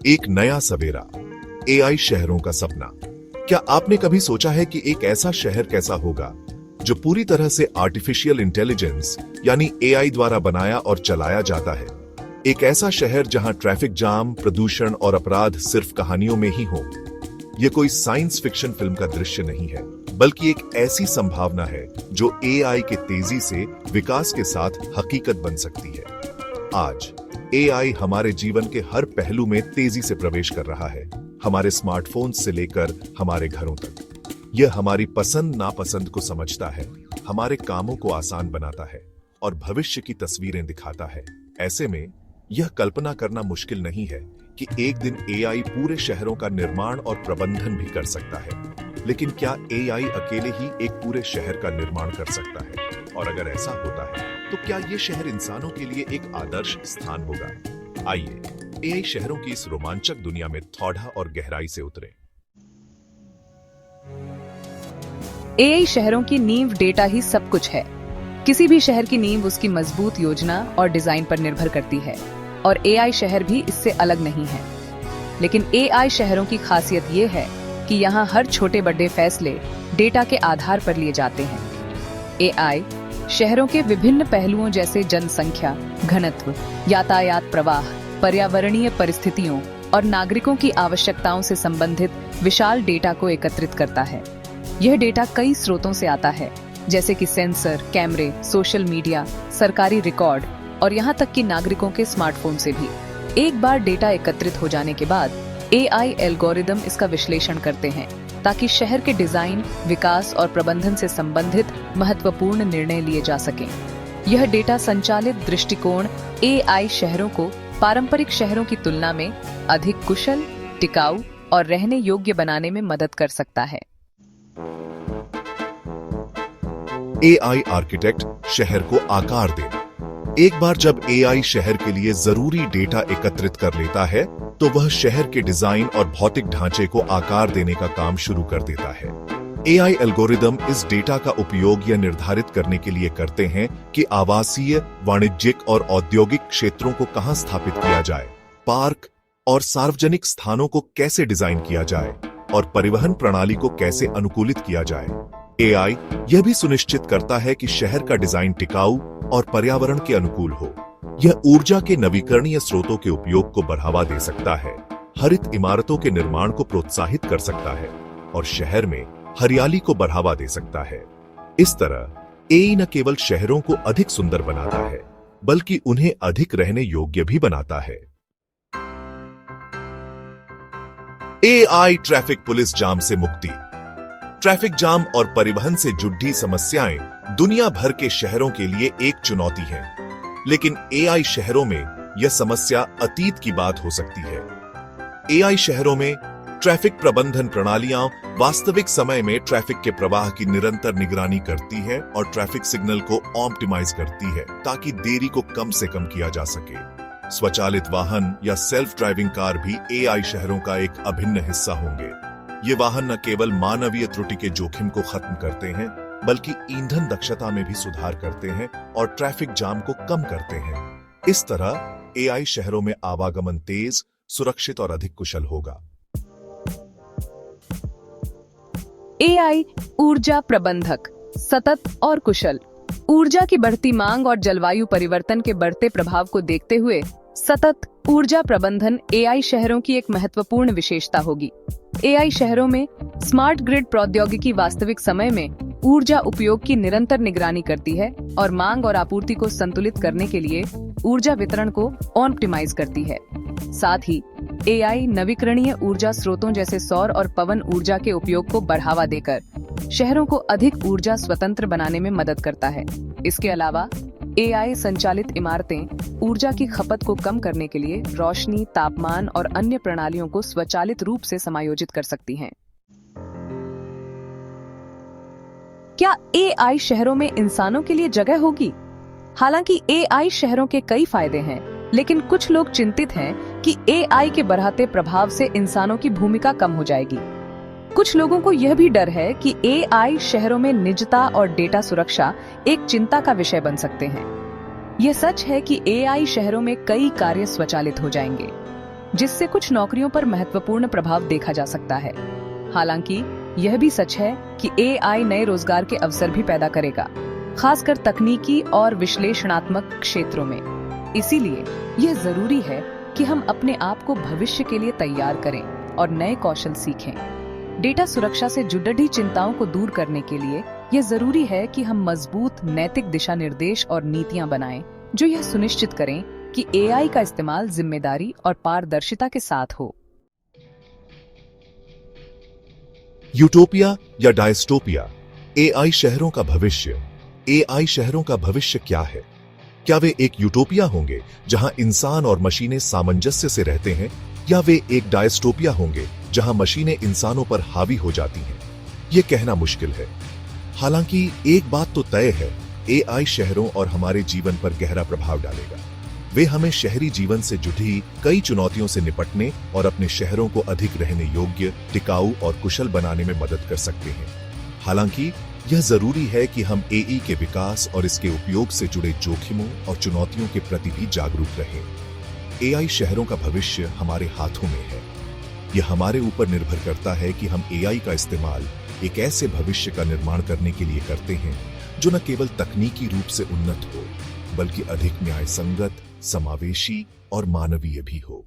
एक नया सवेरा, एआई शहरों का सपना। क्या आपने कभी सोचा है कि एक ऐसा शहर कैसा होगा जो पूरी तरह से आर्टिफिशियल इंटेलिजेंस यानी एआई द्वारा बनाया और चलाया जाता है? एक ऐसा शहर जहां ट्रैफिक जाम, प्रदूषण और अपराध सिर्फ कहानियों में ही हो। यह कोई साइंस फिक्शन फिल्म का दृश्य नहीं है, बल्कि एक ऐसी संभावना है जो एआई के तेजी से विकास के साथ हकीकत बन सकती है। आज एआई हमारे जीवन के हर पहलू में तेजी से प्रवेश कर रहा है, हमारे स्मार्टफोन से लेकर हमारे घरों तक। यह हमारी पसंद नापसंद को समझता है, हमारे कामों को आसान बनाता है और भविष्य की तस्वीरें दिखाता है। ऐसे में यह कल्पना करना मुश्किल नहीं है कि एक दिन एआई पूरे शहरों का निर्माण और प्रबंधन भी कर सकता है। लेकिन क्या एआई अकेले ही एक पूरे शहर का निर्माण कर सकता है? और अगर ऐसा होता है तो क्या यह शहर इंसानों के लिए एक आदर्श स्थान होगा? आइए एआई शहरों की इस रोमांचक दुनिया में थोड़ा और गहराई से उतरें। एआई शहरों की नींव डेटा ही सब कुछ है। किसी भी शहर की नींव उसकी मजबूत योजना और डिजाइन पर निर्भर करती है, और एआई शहर भी इससे अलग नहीं है। लेकिन एआई शहरों की खासियत ये है कि यहाँ हर छोटे बड़े फैसले डेटा के आधार पर लिए जाते हैं। एआई शहरों के विभिन्न पहलुओं जैसे जनसंख्या, घनत्व, यातायात प्रवाह, पर्यावरणीय परिस्थितियों और नागरिकों की आवश्यकताओं से संबंधित विशाल डेटा को एकत्रित करता है। यह डेटा कई स्रोतों से आता है, जैसे कि सेंसर, कैमरे, सोशल मीडिया, सरकारी रिकॉर्ड और यहाँ तक कि नागरिकों के स्मार्टफोन से भी। एक बार डेटा एकत्रित हो जाने के बाद एआई एल्गोरिदम इसका विश्लेषण करते हैं ताकि शहर के डिजाइन, विकास और प्रबंधन से संबंधित महत्वपूर्ण निर्णय लिए जा सकें। यह डेटा संचालित दृष्टिकोण एआई शहरों को पारंपरिक शहरों की तुलना में अधिक कुशल, टिकाऊ और रहने योग्य बनाने में मदद कर सकता है। एआई आर्किटेक्ट शहर को आकार देना। एक बार जब एआई शहर के लिए जरूरी डेटा एकत्रित कर लेता है तो वह शहर के डिजाइन और भौतिक ढांचे को आकार देने का काम शुरू कर देता है। एआई एल्गोरिदम इस डेटा का उपयोग यह निर्धारित करने के लिए करते हैं कि आवासीय, वाणिज्यिक और औद्योगिक क्षेत्रों को कहां स्थापित किया जाए, पार्क और सार्वजनिक स्थानों को कैसे डिजाइन किया जाए और परिवहन प्रणाली को कैसे अनुकूलित किया जाए। एआई यह भी सुनिश्चित करता है कि शहर का डिजाइन टिकाऊ और पर्यावरण के अनुकूल हो। यह ऊर्जा के नवीकरणीय स्रोतों के उपयोग को बढ़ावा दे सकता है, हरित इमारतों के निर्माण को प्रोत्साहित कर सकता है और शहर में हरियाली को बढ़ावा दे सकता है। इस तरह एआई न केवल शहरों को अधिक सुंदर बनाता है, बल्कि उन्हें अधिक रहने योग्य भी बनाता है। एआई ट्रैफिक पुलिस जाम से मुक्ति। ट्रैफिक जाम और परिवहन से जुड़ी समस्याएं दुनिया भर के शहरों के लिए एक चुनौती है, लेकिन एआई शहरों में यह समस्या अतीत की बात हो सकती है। एआई शहरों में ट्रैफिक प्रबंधन प्रणालियां वास्तविक समय में ट्रैफिक के प्रवाह की निरंतर निगरानी करती है और ट्रैफिक सिग्नल को ऑप्टिमाइज करती है ताकि देरी को कम से कम किया जा सके। स्वचालित वाहन या सेल्फ ड्राइविंग कार भी एआई शहरों का एक अभिन्न हिस्सा होंगे। ये वाहन न केवल मानवीय त्रुटि के जोखिम को खत्म करते हैं, बल्कि ईंधन दक्षता में भी सुधार करते हैं और ट्रैफिक जाम को कम करते हैं। इस तरह एआई शहरों में आवागमन तेज, सुरक्षित और अधिक कुशल होगा। एआई ऊर्जा प्रबंधक, सतत और कुशल। ऊर्जा की बढ़ती मांग और जलवायु परिवर्तन के बढ़ते प्रभाव को देखते हुए सतत ऊर्जा प्रबंधन एआई शहरों की एक महत्वपूर्ण विशेषता होगी। एआई शहरों में स्मार्ट ग्रिड प्रौद्योगिकी वास्तविक समय में ऊर्जा उपयोग की निरंतर निगरानी करती है और मांग और आपूर्ति को संतुलित करने के लिए ऊर्जा वितरण को ऑप्टिमाइज करती है। साथ ही एआई नवीकरणीय ऊर्जा स्रोतों जैसे सौर और पवन ऊर्जा के उपयोग को बढ़ावा देकर शहरों को अधिक ऊर्जा स्वतंत्र बनाने में मदद करता है। इसके अलावा एआई संचालित इमारतें ऊर्जा की खपत को कम करने के लिए रोशनी, तापमान और अन्य प्रणालियों को स्वचालित रूप से समायोजित कर सकती हैं। क्या एआई शहरों में इंसानों के लिए जगह होगी? हालांकि एआई शहरों के कई फायदे हैं, लेकिन कुछ लोग चिंतित हैं कि एआई के बढ़ते प्रभाव से इंसानों की भूमिका कम हो जाएगी। कुछ लोगों को यह भी डर है कि एआई शहरों में निजता और डेटा सुरक्षा एक चिंता का विषय बन सकते हैं। यह सच है कि एआई शहरों में कई कार्य स्वचालित हो जाएंगे, जिससे कुछ नौकरियों पर महत्वपूर्ण प्रभाव देखा जा सकता है। हालांकि यह भी सच है कि एआई नए रोजगार के अवसर भी पैदा करेगा, खासकर तकनीकी और विश्लेषणात्मक क्षेत्रों में। इसीलिए यह जरूरी है कि हम अपने आप को भविष्य के लिए तैयार करें और नए कौशल सीखें। डेटा सुरक्षा से जुड़ी चिंताओं को दूर करने के लिए यह जरूरी है कि हम मजबूत नैतिक दिशा निर्देश और नीतियां बनाएं, जो यह सुनिश्चित करें कि एआई का इस्तेमाल जिम्मेदारी और पारदर्शिता के साथ हो। यूटोपिया या डायस्टोपिया, एआई शहरों का भविष्य। एआई शहरों का भविष्य क्या है? क्या वे एक यूटोपिया होंगे जहां इंसान और मशीनें सामंजस्य से रहते हैं, या वे एक डायस्टोपिया होंगे जहां मशीनें इंसानों पर हावी हो जाती हैं? यह कहना मुश्किल है। हालांकि एक बात तो तय है, एआई शहरों और हमारे जीवन पर गहरा प्रभाव डालेगा। वे हमें शहरी जीवन से जुड़ी कई चुनौतियों से निपटने और अपने शहरों को अधिक रहने योग्य, टिकाऊ और कुशल बनाने में मदद कर सकते हैं। हालांकि यह जरूरी है कि हम एआई के विकास और इसके उपयोग से जुड़े जोखिमों और चुनौतियों के प्रति भी जागरूक रहें। एआई शहरों का भविष्य हमारे हाथों में है। यह हमारे ऊपर निर्भर करता है कि हम एआई का इस्तेमाल एक ऐसे भविष्य का निर्माण करने के लिए करते हैं जो न केवल तकनीकी रूप से उन्नत हो, बल्कि अधिक न्याय संगत, समावेशी और मानवीय भी हो।